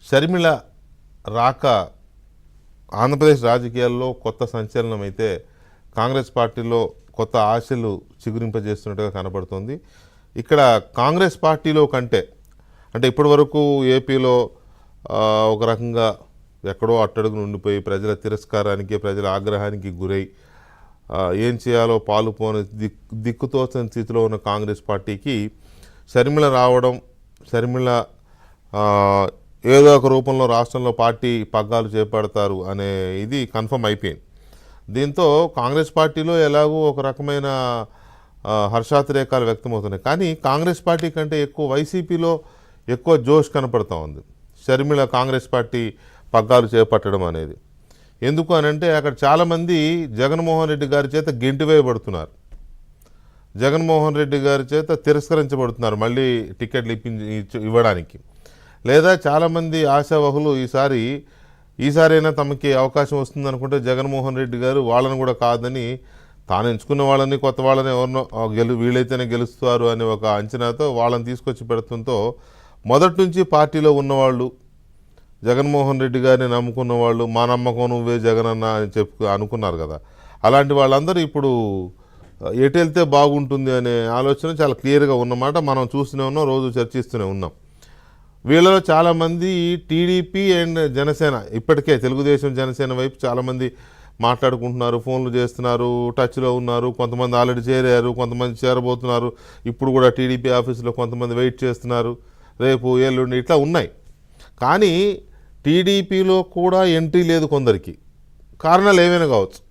షర్మిల రాక ఆంధ్రప్రదేశ్ రాజకీయాల్లో కొత్త సంచలనం అయితే కాంగ్రెస్ పార్టీలో కొత్త ఆశలు చిగురింపజేస్తున్నట్టుగా కనబడుతుంది. ఇక్కడ కాంగ్రెస్ పార్టీలో కంటే అంటే ఇప్పటి వరకు ఏపీలో ఒక రకంగా ఎక్కడో అట్టడుగున ఉండిపోయి ప్రజల తిరస్కారానికి ప్రజల ఆగ్రహానికి గురై ఏం చేయాలో పాలుపోని దిక్కుతోచని స్థితిలో ఉన్న కాంగ్రెస్ పార్టీకి షర్మిల రావడం, షర్మిల ఏదో ఒక రూపంలో రాష్ట్రంలో పార్టీ పగ్గాలు చేపడతారు అనే ఇది కన్ఫర్మ్ అయిపోయింది. దీంతో కాంగ్రెస్ పార్టీలో ఎలాగో ఒక రకమైన హర్షాతిరేకాలు వ్యక్తమవుతున్నాయి. కానీ కాంగ్రెస్ పార్టీ కంటే ఎక్కువ వైసీపీలో ఎక్కువ జోష్ కనపడుతూ ఉంది షర్మిల కాంగ్రెస్ పార్టీ పగ్గాలు చేపట్టడం అనేది. ఎందుకు అనంటే అక్కడ చాలామంది జగన్మోహన్ రెడ్డి గారి చేత గెంటివేయబడుతున్నారు, జగన్మోహన్ రెడ్డి గారి చేత తిరస్కరించబడుతున్నారు మళ్ళీ టికెట్లు ఇవ్వడానికి. లేదా చాలామంది ఆశావహులు ఈసారైనా తమకి అవకాశం వస్తుంది అనుకుంటే జగన్మోహన్ రెడ్డి గారు వాళ్ళని కూడా కాదని తాను ఎంచుకున్న వాళ్ళని కొత్త వాళ్ళని ఎవరినో వీళ్ళైతేనే గెలుస్తారు అనే ఒక అంచనాతో వాళ్ళని తీసుకొచ్చి పెడుతుంతో మొదటి నుంచి పార్టీలో ఉన్నవాళ్ళు, జగన్మోహన్ రెడ్డి గారిని నమ్ముకున్న వాళ్ళు, మా నమ్మకం నువ్వే జగనన్న అని అనుకున్నారు కదా, అలాంటి వాళ్ళందరూ ఇప్పుడు ఎటు వెళ్తే బాగుంటుంది అనే ఆలోచన చాలా క్లియర్గా ఉన్నమాట మనం చూస్తూనే ఉన్నాం, రోజు చర్చిస్తూనే ఉన్నాం. వీళ్ళలో చాలామంది టీడీపీ అండ్ జనసేన, ఇప్పటికే తెలుగుదేశం జనసేన వైపు చాలామంది మాట్లాడుకుంటున్నారు, ఫోన్లు చేస్తున్నారు, టచ్లో ఉన్నారు. కొంతమంది ఆల్రెడీ చేరారు, కొంతమంది చేరబోతున్నారు. ఇప్పుడు కూడా టీడీపీ ఆఫీసులో కొంతమంది వెయిట్ చేస్తున్నారు, రేపు ఎల్లుండి ఇట్లా ఉన్నాయి. కానీ టీడీపీలో కూడా ఎంట్రీ లేదు కొందరికి. కారణాలు ఏమైనా కావచ్చు,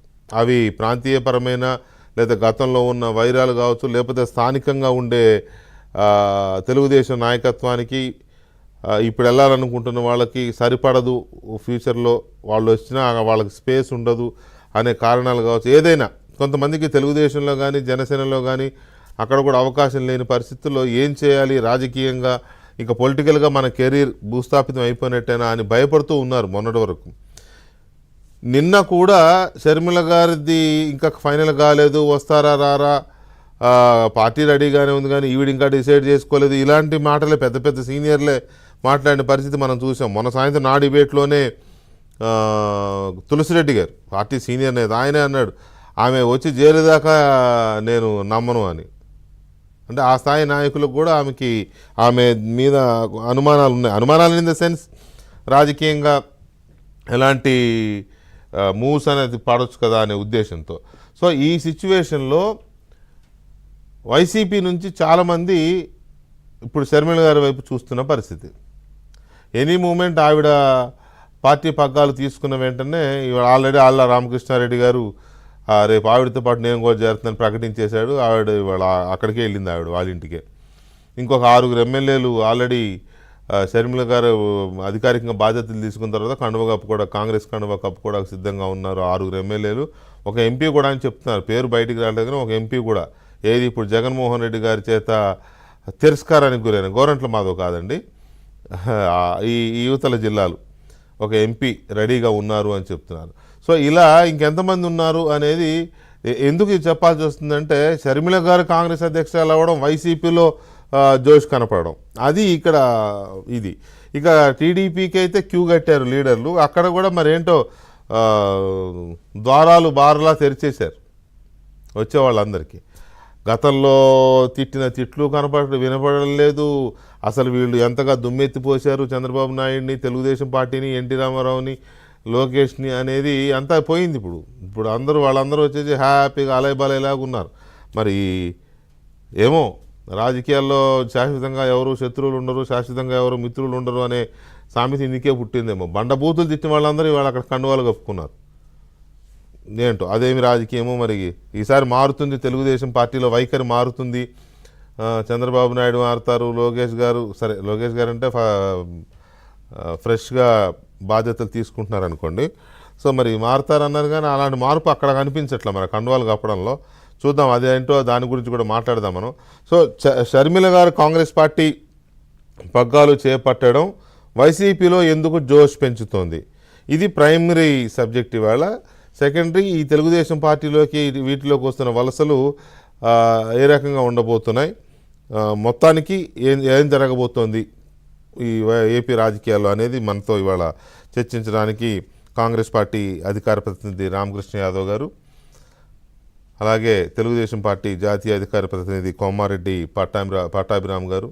అవి ప్రాంతీయపరమైన లేదా గతంలో ఉన్న వైరాలు కావచ్చు, లేకపోతే స్థానికంగా ఉండే తెలుగుదేశం నాయకత్వానికి ఇప్పుడు వెళ్ళాలనుకుంటున్న వాళ్ళకి సరిపడదు, ఫ్యూచర్లో వాళ్ళు వచ్చినా వాళ్ళకి స్పేస్ ఉండదు అనే కారణాలు కావచ్చు. ఏదైనా కొంతమందికి తెలుగుదేశంలో కానీ జనసేనలో కానీ అక్కడ కూడా అవకాశం లేని పరిస్థితుల్లో ఏం చేయాలి రాజకీయంగా, ఇక పొలిటికల్గా మన కెరీర్ భూస్థాపితం అయిపోయినట్టేనా అని భయపడుతూ ఉన్నారు మొన్నటి వరకు. నిన్న కూడా షర్మిల గారిది ఇంకా ఫైనల్ కాలేదు, వస్తారా రారా, పార్టీ రెడీగానే ఉంది కానీ ఈవిడ ఇంకా డిసైడ్ చేసుకోలేదు, ఇలాంటి మాటలే పెద్ద పెద్ద సీనియర్లే మాట్లాడిన పరిస్థితి మనం చూసాం. మొన్న సాయంత్రం నా డిబేట్లోనే తులసిరెడ్డి గారు, పార్టీ సీనియర్ నేత, ఆయనే అన్నాడు ఆమె వచ్చి చేరేదాకా నేను నమ్మను అని. అంటే ఆ స్థాయి నాయకులకు కూడా ఆమె మీద అనుమానాలు ఉన్నాయి. అనుమానాలు ఇన్ ద సెన్స్ రాజకీయంగా ఎలాంటి మూవ్స్ అనేది పడవచ్చు కదా అనే ఉద్దేశంతో. సో ఈ సిచ్యువేషన్లో వైసీపీ నుంచి చాలామంది ఇప్పుడు షర్మిల గారి వైపు చూస్తున్న పరిస్థితి. ఎనీ మూమెంట్ ఆవిడ పార్టీ పగ్గాలు తీసుకున్న వెంటనే ఆల్రెడీ ఆళ్ళ రామకృష్ణారెడ్డి గారు రేపు ఆవిడతో పాటు నేను కూడా చేరుతున్నాను ప్రకటించేశాడు. ఆవిడ ఇవాళ అక్కడికే వెళ్ళింది, ఆవిడ వాళ్ళ ఇంటికే. ఇంకొక 6 ఎమ్మెల్యేలు ఆల్రెడీ షర్మిల గారు అధికారికంగా బాధ్యతలు తీసుకున్న తర్వాత కండువ కప్పుకోవడానికి, కాంగ్రెస్ కండువ కప్పుకోవడానికి సిద్ధంగా ఉన్నారు 6 ఎమ్మెల్యేలు. ఒక ఎంపీ కూడా అని చెప్తున్నారు, పేరు బయటికి రాలేదు కానీ ఒక ఎంపీ కూడా, ఏది ఇప్పుడు జగన్మోహన్ రెడ్డి గారి చేత తిరస్కారానికి గురైన గోరంట్ల మాధవ్ కాదండి, ఈ యువతల జిల్లాలు ఒక ఎంపీ రెడీగా ఉన్నారు అని చెప్తున్నారు. సో ఇలా ఇంకెంతమంది ఉన్నారు అనేది ఎందుకు చెప్పాల్సి వస్తుందంటే షర్మిల గారు కాంగ్రెస్ అధ్యక్షురాలు అవ్వడం, వైసీపీలో జోష్ కనపడడం, అది ఇక్కడ ఇది. ఇక టీడీపీకి అయితే క్యూ కట్టారు లీడర్లు, అక్కడ కూడా మరేంటో ద్వారాలు బార్లా తెరిచేశారు వచ్చేవాళ్ళందరికీ. గతంలో తిట్టిన తిట్లు వినపడడం లేదు. అసలు వీళ్ళు ఎంతగా దుమ్మెత్తిపోశారు చంద్రబాబు నాయుడిని, తెలుగుదేశం పార్టీని, ఎన్టీ రామారావుని, లోకేష్ని అనేది అంతా పోయింది. ఇప్పుడు వాళ్ళందరూ వచ్చేసి హ్యాపీగా అలయబలేలాగా ఉన్నారు. మరి ఏమో రాజకీయాల్లో శాశ్వతంగా ఎవరు శత్రువులు ఉండరు, శాశ్వతంగా ఎవరు మిత్రులు ఉండరు అనే సామెత ఇందుకే పుట్టిందేమో. బండబూతులు తిట్టిన వాళ్ళందరూ ఇవాళ అక్కడ కండువాలు కప్పుకున్నారు. ఏంటో అదేమి రాజకీయమో మరి ఈసారి మారుతుంది, తెలుగుదేశం పార్టీలో వైఖరి మారుతుంది, చంద్రబాబు నాయుడు మారుతారు, లోకేష్ గారు అంటే ఫ్రెష్గా బాధ్యతలు తీసుకుంటున్నారు అనుకోండి. సో మరి మారుతారన్నారు కానీ అలాంటి మార్పు అక్కడ కనిపించట్లే మన కండువాలు కప్పడంలో. చూద్దాం అదేంటో, దాని గురించి కూడా మాట్లాడదాం మనం. సో షర్మిల గారు కాంగ్రెస్ పార్టీ పగ్గాలు చేపట్టడం వైసీపీలో ఎందుకు జోష్ పెంచుతోంది, ఇది ప్రైమరీ సబ్జెక్ట్. ఇవాళ సెకండరీ ఈ తెలుగుదేశం పార్టీలోకి వీటిలోకి వస్తున్న వలసలు ఏ రకంగా ఉండబోతున్నాయి, మొత్తానికి ఏం జరగబోతోంది ఈ ఏపీ రాజకీయాల్లో అనేది మనతో ఇవాళ చర్చించడానికి కాంగ్రెస్ పార్టీ అధికార ప్రతినిధి రామకృష్ణ యాదవ్ గారు, అలాగే తెలుగుదేశం పార్టీ జాతీయ అధికార ప్రతినిధి కోమారెడ్డి పట్టాభిరామ్ గారు,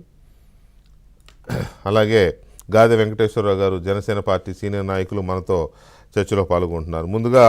అలాగే గాదె వెంకటేశ్వరరావు గారు, జనసేన పార్టీ సీనియర్ నాయకులు మనతో చర్చలో పాల్గొంటున్నారు. ముందుగా